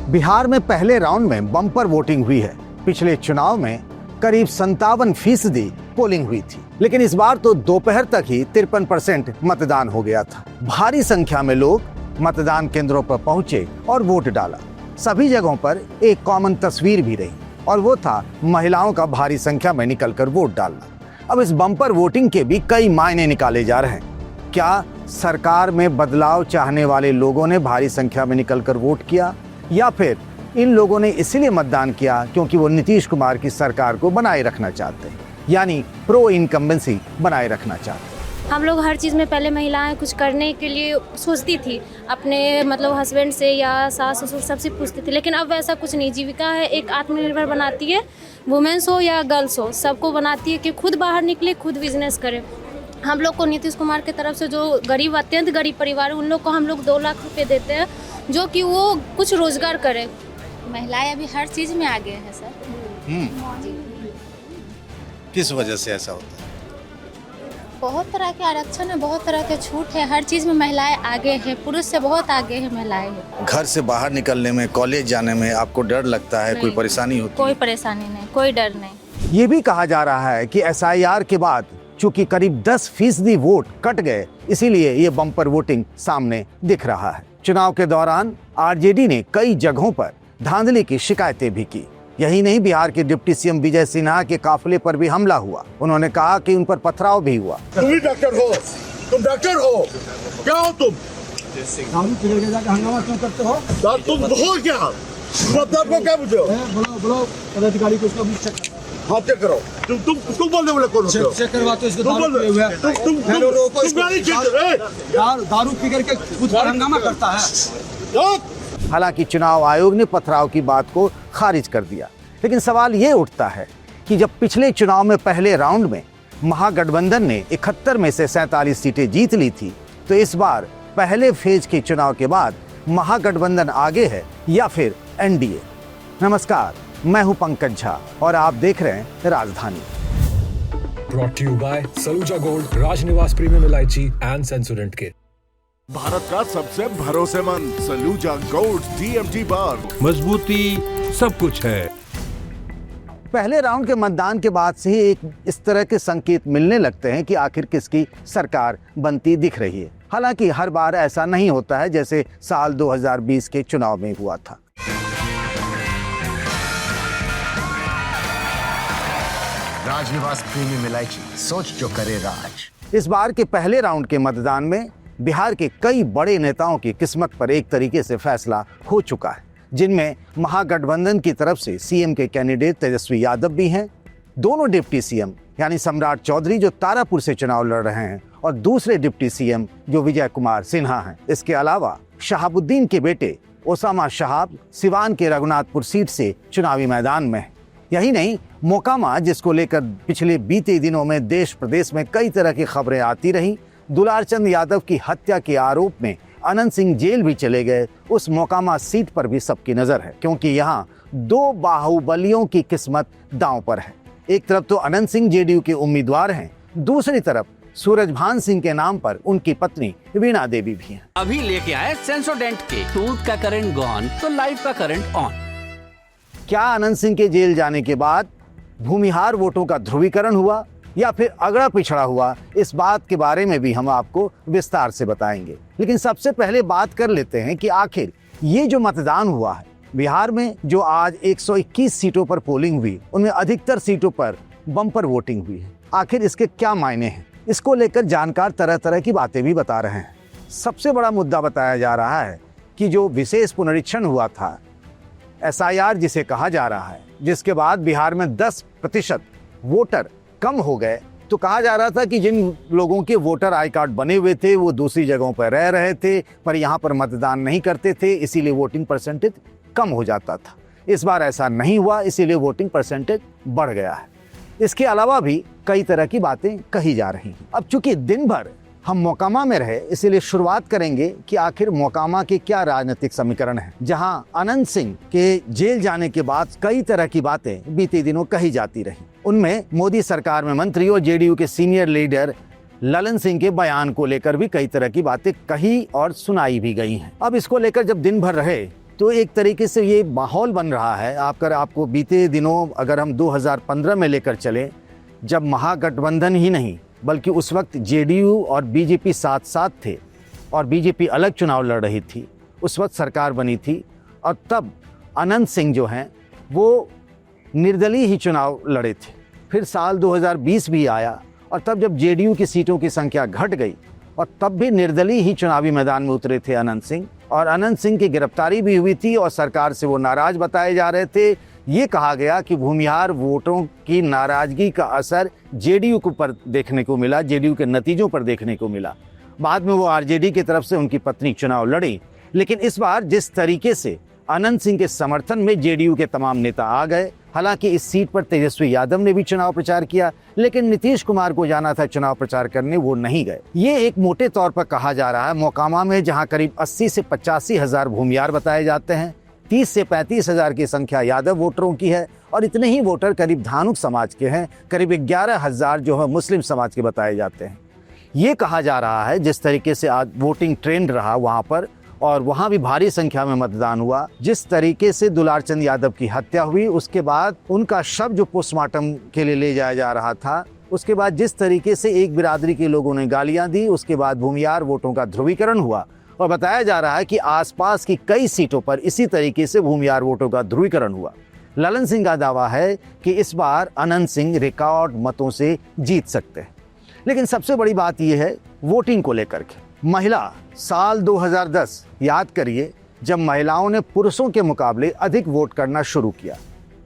बिहार में पहले राउंड में बम्पर वोटिंग हुई है। पिछले चुनाव में करीब 57% पोलिंग हुई थी, लेकिन इस बार तो दोपहर तक ही 53% मतदान हो गया था। भारी संख्या में लोग मतदान केंद्रों पर पहुंचे और वोट डाला। सभी जगहों पर एक कॉमन तस्वीर भी रही और वो था महिलाओं का भारी संख्या में निकलकर वोट डालना। अब इस बम्पर वोटिंग के भी कई मायने निकाले जा रहे हैं। क्या सरकार में बदलाव चाहने वाले लोगों ने भारी संख्या में निकलकर वोट किया, या फिर इन लोगों ने इसलिए मतदान किया क्योंकि वो नीतीश कुमार की सरकार को बनाए रखना चाहते हैं, यानी प्रो इनकम्बेंसी बनाए रखना चाहते हैं। हम लोग हर चीज़ में पहले महिलाएं कुछ करने के लिए सोचती थी, अपने मतलब हस्बैंड से या सास ससुर सबसे पूछती थी, लेकिन अब वैसा कुछ नहीं। जीविका है एक आत्मनिर्भर बनाती है, वुमेन्स हो या गर्ल्स हो, सबको बनाती है कि खुद बाहर निकले, खुद बिजनेस करें। हम लोग को नीतीश कुमार की तरफ से जो गरीब, अत्यंत गरीब परिवार है, उन लोग को हम लोग 2 लाख रुपये देते हैं, जो कि वो कुछ रोजगार करें। महिलाएं अभी हर चीज़ में आगे हैं सर। किस वजह से ऐसा होता है? बहुत तरह के आरक्षण है, बहुत तरह के छूट है, हर चीज़ में महिलाएं आगे हैं, पुरुष से बहुत आगे है महिलाएं। घर से बाहर निकलने में, कॉलेज जाने में आपको डर लगता है? कोई परेशानी होती है? कोई परेशानी नहीं, कोई डर नहीं। ये भी कहा जा रहा है कि SIR के बाद चूंकि करीब 10% वोट कट गए, इसीलिए ये बम्पर वोटिंग सामने दिख रहा है। चुनाव के दौरान RJD ने कई जगहों पर धांधली की शिकायतें भी की। यही नहीं, बिहार के डिप्टी CM विजय सिन्हा के काफिले पर भी हमला हुआ। उन्होंने कहा कि उन पर पथराव भी हुआ। तुम ही डॉक्टर हो, तुम डॉक्टर हो, क्या हो तुम? दारू पी के जाकर हंगामा क्यों करते हो? तुम हो क्या? मतलब को क्या बुझो? बोलो पदाधिकारी को उसका चेक करो। हाँ चेक करो। तुम बोलने वाले कौन हो? चेक करवाते इसको। तुम बोल रहे हो? तुम गाड़ी चेक करो। दारू पी करके खुद हंगामा करता है। हालांकि चुनाव आयोग ने पथराव की बात को खारिज कर दिया, लेकिन सवाल ये उठता है कि जब पिछले चुनाव में पहले राउंड में महागठबंधन ने 71 में से 47 सीटें जीत ली थी, तो इस बार पहले फेज के चुनाव के बाद महागठबंधन आगे है या फिर NDA? नमस्कार, मैं हूं पंकज झा और आप देख रहे हैं राजधानी। Brought to you by Saluja gold, Rajnivas premium इलायची एंड सेंसोडेंट के। भारत का सबसे भरोसेमंद सलूजा गोल्ड DMT बार, मजबूती सब कुछ है। पहले राउंड के मतदान के बाद से ही एक इस तरह के संकेत मिलने लगते हैं कि आखिर किसकी सरकार बनती दिख रही है। हालांकि हर बार ऐसा नहीं होता है, जैसे साल 2020 के चुनाव में हुआ था। राजनिवास प्रीमियम इलायची, सोच जो करे राज। इस बार के पहले राउंड के मतदान में बिहार के कई बड़े नेताओं की किस्मत पर एक तरीके से फैसला हो चुका है, जिनमें महागठबंधन की तरफ से CM के कैंडिडेट तेजस्वी यादव भी हैं। दोनों डिप्टी CM यानी सम्राट चौधरी जो तारापुर से चुनाव लड़ रहे हैं और दूसरे डिप्टी CM जो विजय कुमार सिन्हा हैं। इसके अलावा शहाबुद्दीन के बेटे ओसामा शहाब सिवान के रघुनाथपुर सीट से चुनावी मैदान में हैं। यही नहीं, मोकामा जिसको लेकर पिछले बीते दिनों में देश प्रदेश में कई तरह की खबरें आती रहीं, दुलारचंद यादव की हत्या के आरोप में अनंत सिंह जेल भी चले गए, उस मोकामा सीट पर भी सबकी नजर है, क्योंकि यहाँ 2 बाहुबलियों की किस्मत दांव पर है। एक तरफ तो अनंत सिंह JDU के उम्मीदवार हैं, दूसरी तरफ सूरजभान सिंह के नाम पर उनकी पत्नी वीणा देवी भी हैं। अभी लेके आए सेंसोडेंट के, टूथ का करंट गॉन तो लाइफ का करंट ऑन। क्या अनंत सिंह के जेल जाने के बाद भूमिहार वोटों का ध्रुवीकरण हुआ या फिर अगड़ा पिछड़ा हुआ? इस बात के बारे में भी हम आपको विस्तार से बताएंगे, लेकिन सबसे पहले बात कर लेते हैं कि आखिर ये जो मतदान हुआ है बिहार में, जो आज 121 सीटों पर पोलिंग हुई, उनमें अधिकतर सीटों पर बम्पर वोटिंग हुई है। आखिर इसके क्या मायने हैं? इसको लेकर जानकार तरह तरह की बातें भी बता रहे हैं। सबसे बड़ा मुद्दा बताया जा रहा है कि जो विशेष पुनरीक्षण हुआ था, SIR जिसे कहा जा रहा है, जिसके बाद बिहार में 10% वोटर कम हो गए, तो कहा जा रहा था कि जिन लोगों के वोटर आई कार्ड बने हुए थे वो दूसरी जगहों पर रह रहे थे, पर यहाँ पर मतदान नहीं करते थे, इसीलिए वोटिंग परसेंटेज कम हो जाता था। इस बार ऐसा नहीं हुआ, इसीलिए वोटिंग परसेंटेज बढ़ गया है। इसके अलावा भी कई तरह की बातें कही जा रही हैं। अब चूंकि दिन भर हम मोकामा में रहे, इसीलिए शुरुआत करेंगे कि आखिर मोकामा के क्या राजनीतिक समीकरण हैं, जहां अनंत सिंह के जेल जाने के बाद कई तरह की बातें बीते दिनों कही जाती रही। उनमें मोदी सरकार में मंत्री और JDU के सीनियर लीडर ललन सिंह के बयान को लेकर भी कई तरह की बातें कही और सुनाई भी गई हैं। अब इसको लेकर जब दिन भर रहे तो एक तरीके से ये माहौल बन रहा है। आपको बीते दिनों अगर हम 2015 में लेकर चलें, जब महागठबंधन ही नहीं बल्कि उस वक्त जेडीयू और बीजेपी साथ साथ थे और बीजेपी अलग चुनाव लड़ रही थी, उस वक्त सरकार बनी थी और तब अनंत सिंह जो हैं वो निर्दलीय ही चुनाव लड़े थे। फिर साल 2020 भी आया और तब जब जेडीयू की सीटों की संख्या घट गई और तब भी निर्दलीय ही चुनावी मैदान में उतरे थे अनंत सिंह, और अनंत सिंह की गिरफ्तारी भी हुई थी और सरकार से वो नाराज बताए जा रहे थे। ये कहा गया कि भूमिहार वोटों की नाराजगी का असर जेडीयू के ऊपर देखने को मिला, जेडीयू के नतीजों पर देखने को मिला। बाद में वो आरजेडी की तरफ से उनकी पत्नी चुनाव लड़ी, लेकिन इस बार जिस तरीके से अनंत सिंह के समर्थन में जेडीयू के तमाम नेता आ गए, हालांकि इस सीट पर तेजस्वी यादव ने भी चुनाव प्रचार किया, लेकिन नीतीश कुमार को जाना था चुनाव प्रचार करने, वो नहीं गए। ये एक मोटे तौर पर कहा जा रहा है मोकामा में, जहां करीब 80 से 85 हज़ार भूमिहार बताए जाते हैं, 30 से 35 हज़ार की संख्या यादव वोटरों की है और इतने ही वोटर करीब धानुक समाज के हैं, करीब 11 हज़ार जो है मुस्लिम समाज के बताए जाते हैं। ये कहा जा रहा है जिस तरीके से आज वोटिंग ट्रेंड रहा वहाँ पर, और वहाँ भी भारी संख्या में मतदान हुआ, जिस तरीके से दुलार चंद यादव की हत्या हुई, उसके बाद उनका शव जो पोस्टमार्टम के लिए ले जाया जा रहा था, उसके बाद जिस तरीके से एक बिरादरी के लोगों ने गालियां दी, उसके बाद भूमिहार वोटों का ध्रुवीकरण हुआ और बताया जा रहा है कि आसपास की कई सीटों पर इसी तरीके से भूमिहार वोटों का ध्रुवीकरण हुआ। ललन सिंह का दावा है कि इस बार अनंत सिंह रिकॉर्ड मतों से जीत सकते हैं। लेकिन सबसे बड़ी बात यह है वोटिंग को लेकर के, महिला साल 2010 याद करिए, जब महिलाओं ने पुरुषों के मुकाबले अधिक वोट करना शुरू किया।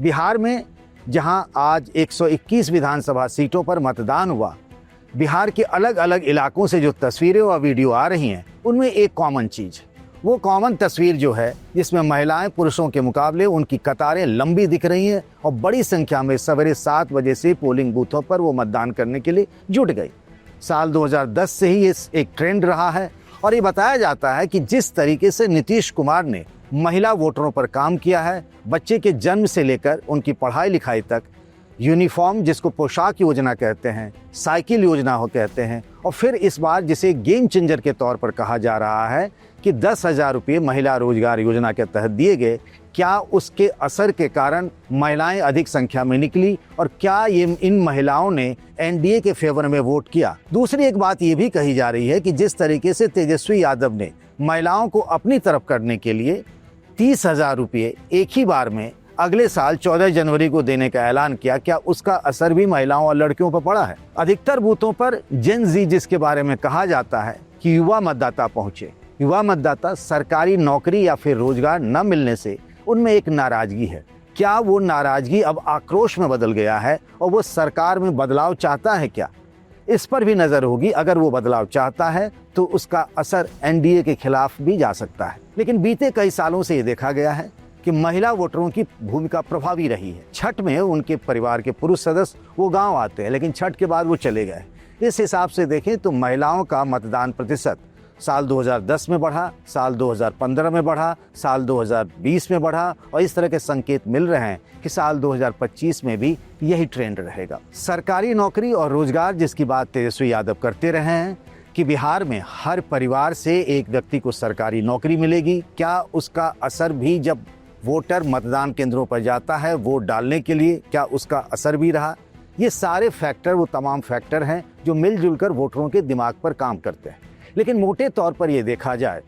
बिहार में जहां आज 121 विधानसभा सीटों पर मतदान हुआ, बिहार के अलग अलग इलाकों से जो तस्वीरें और वीडियो आ रही हैं, उनमें एक कॉमन चीज़, वो कॉमन तस्वीर जो है जिसमें महिलाएं पुरुषों के मुकाबले उनकी कतारें लंबी दिख रही हैं और बड़ी संख्या में सवेरे 7 बजे से पोलिंग बूथों पर वो मतदान करने के लिए जुट गई। साल 2010 से ही ये एक ट्रेंड रहा है और ये बताया जाता है कि जिस तरीके से नीतीश कुमार ने महिला वोटरों पर काम किया है, बच्चे के जन्म से लेकर उनकी पढ़ाई लिखाई तक, यूनिफॉर्म जिसको पोशाक योजना कहते हैं, साइकिल योजना हो कहते हैं, और फिर इस बार जिसे गेम चेंजर के तौर पर कहा जा रहा है कि 10,000 रुपये महिला रोजगार योजना के तहत दिए गए, क्या उसके असर के कारण महिलाएं अधिक संख्या में निकली और क्या ये इन महिलाओं ने एनडीए के फेवर में वोट किया। दूसरी एक बात ये भी कही जा रही है कि जिस तरीके से तेजस्वी यादव ने महिलाओं को अपनी तरफ करने के लिए 30,000 रुपये एक ही बार में अगले साल 14 जनवरी को देने का ऐलान किया, क्या उसका असर भी महिलाओं और लड़कियों पर पड़ा है। अधिकतर बूथों पर जेन जी जिसके बारे में कहा जाता है कि युवा मतदाता पहुंचे, युवा मतदाता सरकारी नौकरी या फिर रोजगार न मिलने से उनमें एक नाराजगी है। क्या वो नाराजगी अब आक्रोश में बदल गया है और वो सरकार में बदलाव चाहता है क्या? इस पर भी नजर होगी। अगर वो बदलाव चाहता है तो उसका असर एनडीए के खिलाफ भी जा सकता है। लेकिन बीते कई सालों से ये देखा गया है कि महिला वोटरों की भूमिका प्रभावी रही है। छठ में उनके परिवार के पुरुष सदस्य वो गांव आते हैं, लेकिन छठ के बाद वो चले गए। इस हिसाब से देखें तो महिलाओं का मतदान प्रतिशत साल 2010 में बढ़ा, साल 2015 में बढ़ा, साल 2020 में बढ़ा और इस तरह के संकेत मिल रहे हैं कि साल 2025 में भी यही ट्रेंड रहेगा। सरकारी नौकरी और रोजगार जिसकी बात तेजस्वी यादव करते रहे हैं कि बिहार में हर परिवार से एक व्यक्ति को सरकारी नौकरी मिलेगी, क्या उसका असर भी जब वोटर मतदान केंद्रों पर जाता है वोट डालने के लिए, क्या उसका असर भी रहा? ये सारे फैक्टर वो तमाम फैक्टर हैं जो मिलजुल कर वोटरों के दिमाग पर काम करते हैं। लेकिन मोटे तौर पर ये देखा जाए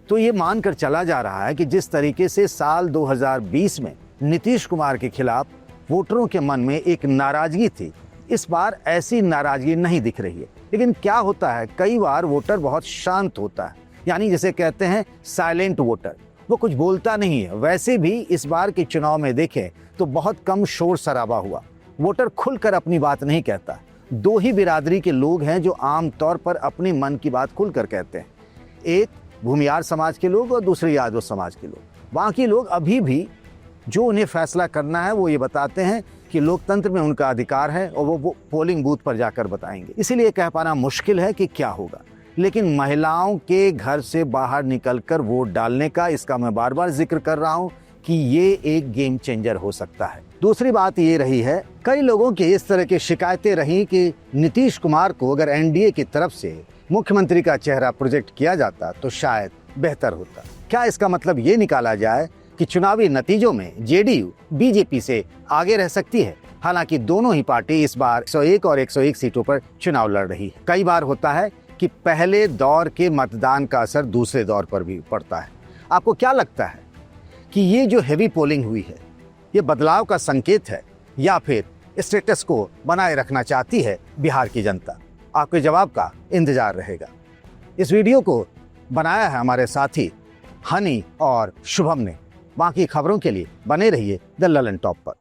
तो ये मानकर चला जा रहा है कि जिस तरीके से साल 2020 में नीतीश कुमार के खिलाफ वोटरों के मन में एक नाराजगी थी, इस बार ऐसी नाराजगी नहीं दिख रही है। लेकिन क्या होता है, कई बार वोटर बहुत शांत होता है, यानी जिसे कहते हैं साइलेंट वोटर, वो कुछ बोलता नहीं है। वैसे भी इस बार के चुनाव में देखें तो बहुत कम शोर शराबा हुआ, वोटर खुलकर अपनी बात नहीं कहता। दो ही बिरादरी के लोग हैं जो आम तौर पर अपने मन की बात खुलकर कहते हैं, एक भूमिहार समाज के लोग और दूसरे यादव समाज के लोग। बाकी लोग अभी भी जो उन्हें फैसला करना है वो ये बताते हैं कि लोकतंत्र में उनका अधिकार है और वो पोलिंग बूथ पर जाकर बताएंगे। इसीलिए कह पाना मुश्किल है कि क्या होगा। लेकिन महिलाओं के घर से बाहर निकलकर वोट डालने का, इसका मैं बार बार जिक्र कर रहा हूँ कि ये एक गेम चेंजर हो सकता है। दूसरी बात ये रही है, कई लोगों की इस तरह की शिकायतें रही कि नीतीश कुमार को अगर एनडीए की तरफ से मुख्यमंत्री का चेहरा प्रोजेक्ट किया जाता तो शायद बेहतर होता। क्या इसका मतलब ये निकाला जाए कि चुनावी नतीजों में जेडीयू बीजेपी से आगे रह सकती है? हालांकि दोनों ही पार्टी इस बार 101 और 101 सीटों पर चुनाव लड़ रही है। कई बार होता है कि पहले दौर के मतदान का असर दूसरे दौर पर भी पड़ता है। आपको क्या लगता है कि ये जो हेवी पोलिंग हुई है, ये बदलाव का संकेत है या फिर स्टेटस को बनाए रखना चाहती है बिहार की जनता? आपके जवाब का इंतजार रहेगा। इस वीडियो को बनाया है हमारे साथी हनी और शुभम ने। बाकी खबरों के लिए बने रहिए द ललन टॉप पर।